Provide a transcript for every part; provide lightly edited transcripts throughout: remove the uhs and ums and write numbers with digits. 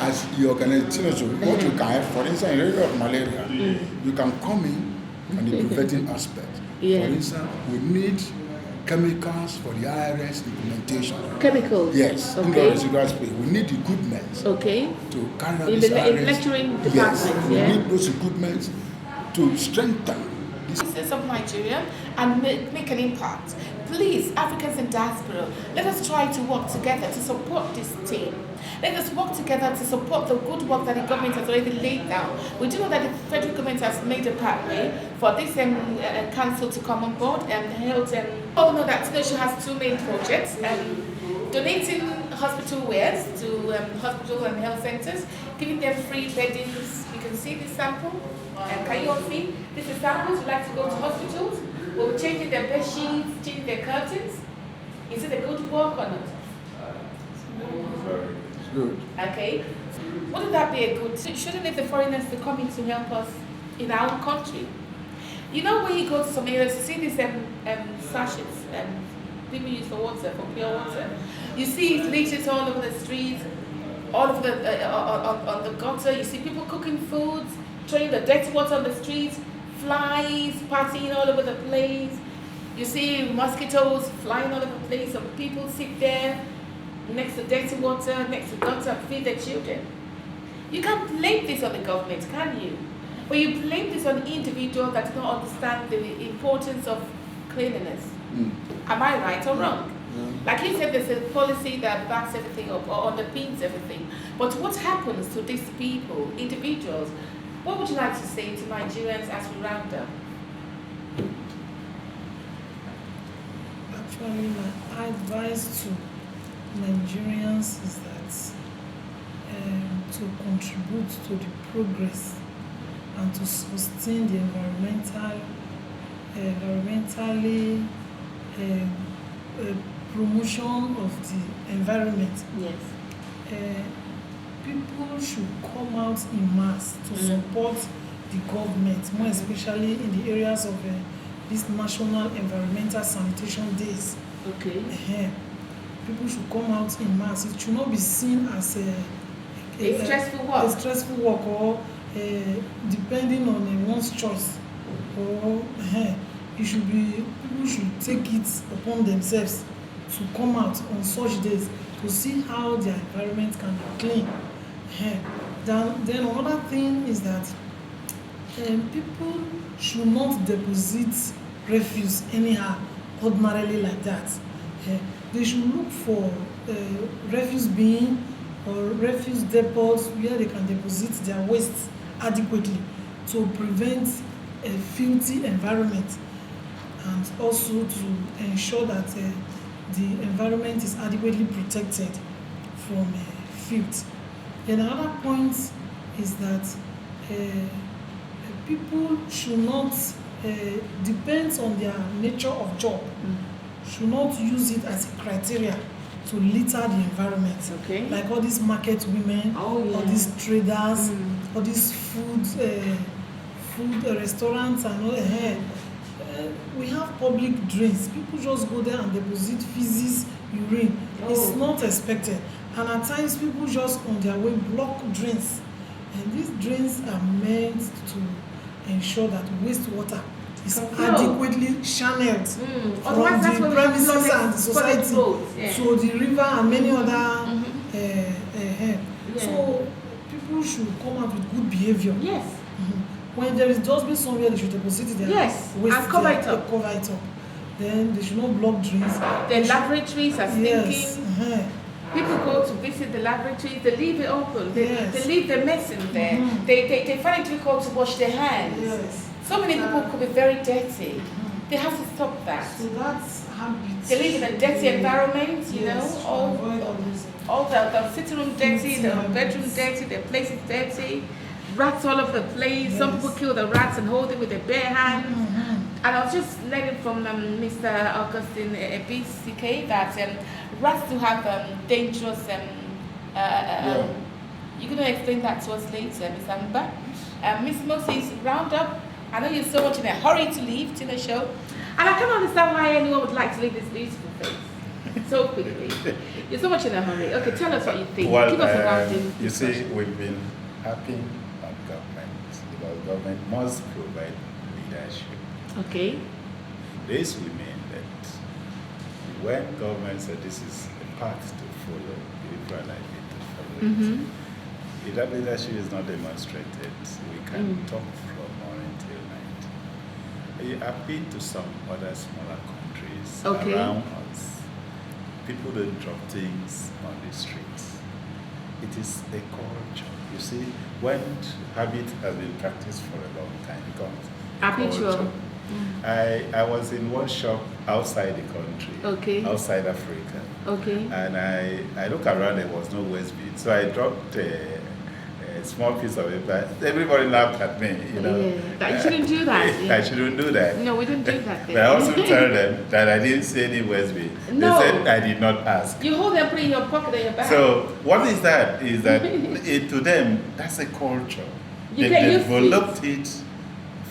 as you organize, so what you can have, for instance, in the area of malaria, you can come in on the preventing aspect. For instance, we need chemicals for the IRS implementation. Chemicals? Yes, in the residual space. We need equipment to carry out this IRS. In lecturing department, yes, we need those equipment to strengthen this of Nigeria and make an impact. Please, Africans in diaspora, let us try to work together to support this team. Let us work together to support the good work that the government has already laid down. We do know that the federal government has made a pathway for this council to come on board and health. We all know that Tinosho has two main projects: donating hospital wares to hospitals and health centers, giving them free beddings. You can see this sample. Can you all see? This is samples who like to go to hospitals. We'll be changing their bed sheets, changing their curtains. Is it a good work or not? good. Okay. Wouldn't that be a good? Shouldn't it the foreigners be coming to help us in our own country? You know, when you go to some areas, you see these sachets people use for water, for pure water. You see it leeches all over the streets, all over the on the gutter. You see people cooking foods, throwing the dirty water on the streets, flies partying all over the place. You see mosquitoes flying all over the place, and people sit there next to dirty water, next to gutter, and feed their children. You can't blame this on the government, can you? But you blame this on individuals that do not understand the importance of cleanliness. Am I right or wrong? Like you said, there's a policy that backs everything up or underpins everything. But what happens to these people, individuals? What would you like to say to Nigerians as we round up? Actually, my advice to Nigerians is that to contribute to the progress and to sustain the environmentally promotion of the environment. Yes. People should come out in mass to support the government, more especially in the areas of these National Environmental Sanitation Days. Okay. People should come out in mass. It should not be seen as a stressful work. A stressful work, or depending on one's choice. Or it should be, people should take it upon themselves to come out on such days to see how their environment can be clean. Then another thing is that people should not deposit refuse anyhow, ordinarily like that. They should look for refuse bin or refuse depots where they can deposit their waste adequately to prevent a filthy environment, and also to ensure that the environment is adequately protected from filth. Then another point is that people should not depends on their nature of job, should not use it as a criteria to litter the environment. Okay. Like all these market women, all these traders, all these food restaurants and all. We have public drains. People just go there and deposit feces, urine. It's not expected. And at times people just on their way block drains. And these drains are meant to ensure that wastewater is adequately channeled from the premises and the society to the river and many other. So people should come out with good behavior. Yes. When there is dustbin somewhere, they should deposit their waste and cover it up. Then they should not block drains. The laboratories are stinking. Yes. People go to visit the laboratories, they leave it open, they leave the mess in there. They find it difficult to wash their hands. Yes. So many people could be very dirty. They have to stop that. So that's habit. They live in a dirty environment, you know, all the sitting room dirty, the bedroom dirty, the place is dirty, rats all over the place. Yes. Some people kill the rats and hold it with their bare hands. And I was just learning from Mr. Augustine BCK that rats do have dangerous. You're going to explain that to us later, Ms. Amber. Ms. Moses, round up. I know you're so much in a hurry to leave to the show, and I can't understand why anyone would like to leave this beautiful place. So quickly. You're so much in a hurry. Okay, tell us what you think. Well, Give us a rounding you see, discussion. we've been harping on government because government must provide leadership. Okay. This will mean that when government said this is a path to follow, people are likely to follow Mm-hmm. it. If that leadership is not demonstrated, we can talk from morning till night. I've been to some other smaller countries Okay. around us. People don't drop things on the streets. It is a culture. You see, when habit has been practiced for a long time, it becomes a Habitual. culture. I was in one shop outside the country, Okay. outside Africa, Okay. and I look around, there was no waste bin. So I dropped a small piece of it, but everybody laughed at me, you know. Yeah. That you shouldn't do that. I shouldn't do that. No, we don't do that. But I also tell them that I didn't see any waste bin. No. They said I did not ask. You hold them, put it in your pocket and your bag. So what is that? Is that to them, that's a culture. You They've get used to it. developed it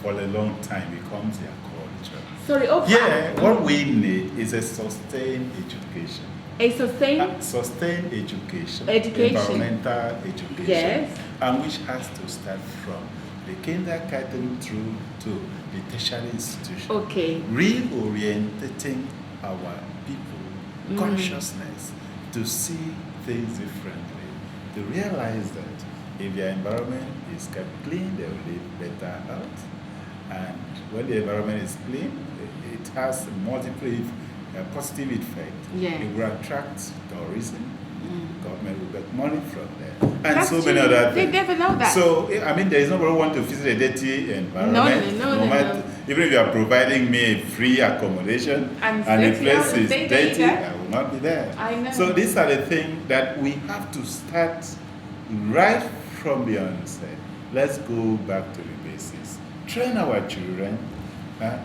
for a long time, becomes their culture. Sorry, Yeah, what we need is a sustained education. A sustained. Sustained education. Education. Environmental education. Yes. And which has to start from the kindergarten through to the tertiary institution. Okay. Reorientating our people consciousness to see things differently, to realize that if their environment is kept clean, they will live better health. And when the environment is clean, it has a multiple positive effect. Yeah. It will attract tourism. Government will get money from there. And That's so many true. other They things. never know that. So, I mean, there is nobody who wants to visit a dirty environment. No. matter, even if you are providing me a free accommodation And and the dirty, place is they dirty, there. I will not be there. I know. So these are the things that we have to start right from the onset. Let's go back to the basics. Train our children.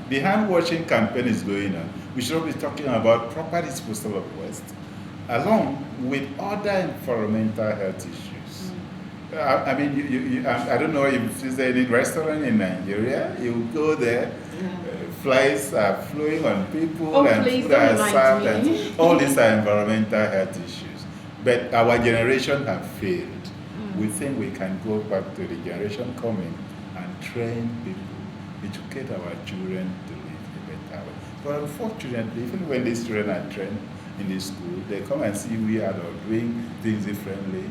The hand washing campaign is going on. We should be talking about proper disposal of waste, along with other environmental health issues. I mean, I don't know if there's any restaurant in Nigeria. You go there, flies are flowing on people, Oh, and please food don't are remind served, me. and all these are environmental health issues. But our generation have failed. We think we can go back to the generation coming and train people, educate our children to live a better way. But unfortunately, even when these children are trained in the school, they come and see we are doing things differently.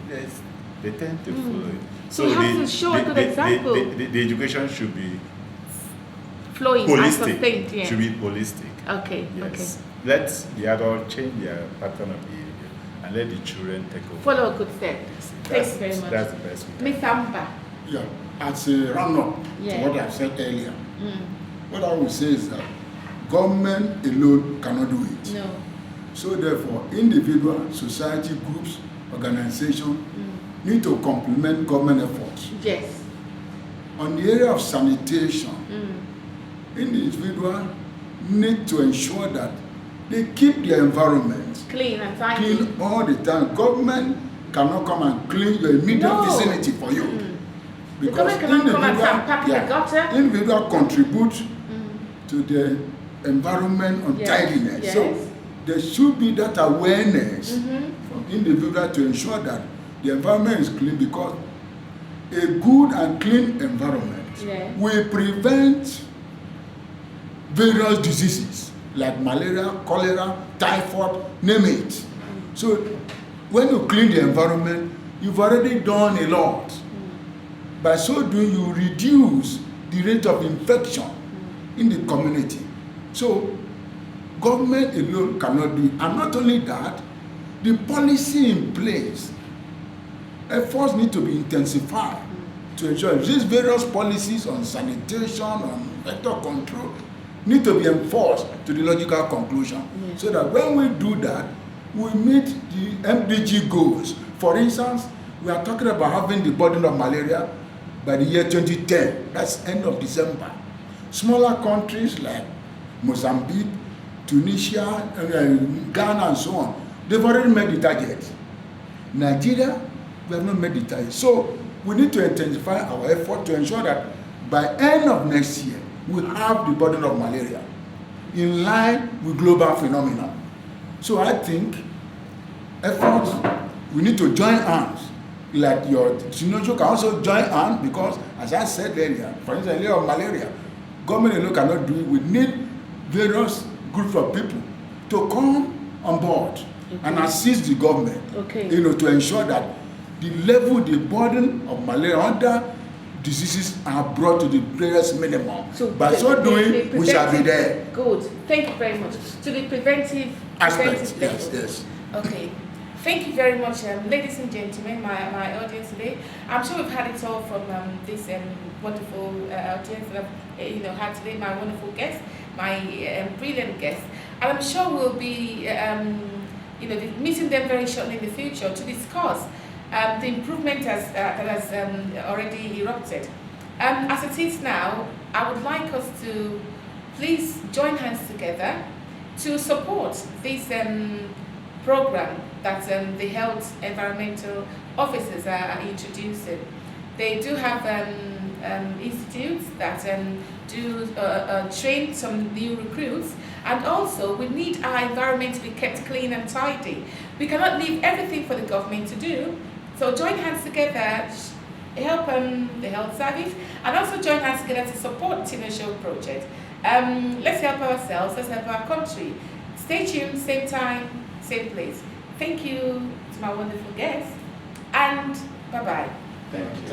They tend to follow it. So you have to show a good example. The education should be Flowing and holistic. sustained. Yeah. Should be holistic. Okay. Yes. Let the adult change their pattern of behavior and let the children take over. Follow a good step. Thank you very much. That's the best we can. Miss Amba. Yeah, as a round-up Yeah. to what I said earlier, what I will say is that government alone cannot do it. No. So therefore, individual, society groups, organizations need to complement government efforts. Yes. On the area of sanitation, individuals need to ensure that they keep their environment Clean and tidy. clean all the time. Government cannot come and clean your immediate No. vicinity for you. The government cannot come and unpack the gutter. Individual contribute to the environment untidiness. Yes. So there should be that awareness from individual to ensure that the environment is clean, because a good and clean environment will prevent various diseases like malaria, cholera, typhoid, name it. So when you clean the environment, you've already done a lot. By so doing, you reduce the rate of infection in the community. So government alone cannot do it. And not only that, the policy in place, efforts need to be intensified to ensure these various policies on sanitation, on vector control, need to be enforced to the logical conclusion. So that when we do that, we meet the MDG goals. For instance, we are talking about having the burden of malaria by the year 2010. That's end of December. Smaller countries like Mozambique, Tunisia, Ghana, and so on, they've already met the target. Nigeria, we have not met the target. So we need to intensify our effort to ensure that by end of next year, we have the burden of malaria in line with global phenomena. So I think efforts, we need to join hands. Like your Tinojo can also join hands because, as I said earlier, for instance, earlier of malaria, government alone cannot do it. We need various groups of people to come on board and assist the government, to ensure that the level, the burden of malaria, other diseases are brought to the greatest minimum. So by so doing, we shall be there. Good. Thank you very much. To the preventive aspects. Yes. Okay. Thank you very much, ladies and gentlemen, my audience today. I'm sure we've had it all from this wonderful audience that I've had today, my wonderful guest, my brilliant guest. And I'm sure we'll be meeting them very shortly in the future to discuss the improvement that has already erupted. As it is now, I would like us to please join hands together to support this program that the health environmental officers are introducing. They do have institutes that do train some new recruits, and also we need our environment to be kept clean and tidy. We cannot leave everything for the government to do, so join hands together, help the health service, and also join hands together to support Tino Show project. Let's help ourselves, let's help our country. Stay tuned, same time, same place. Thank you to my wonderful guest, and bye-bye. Thank you.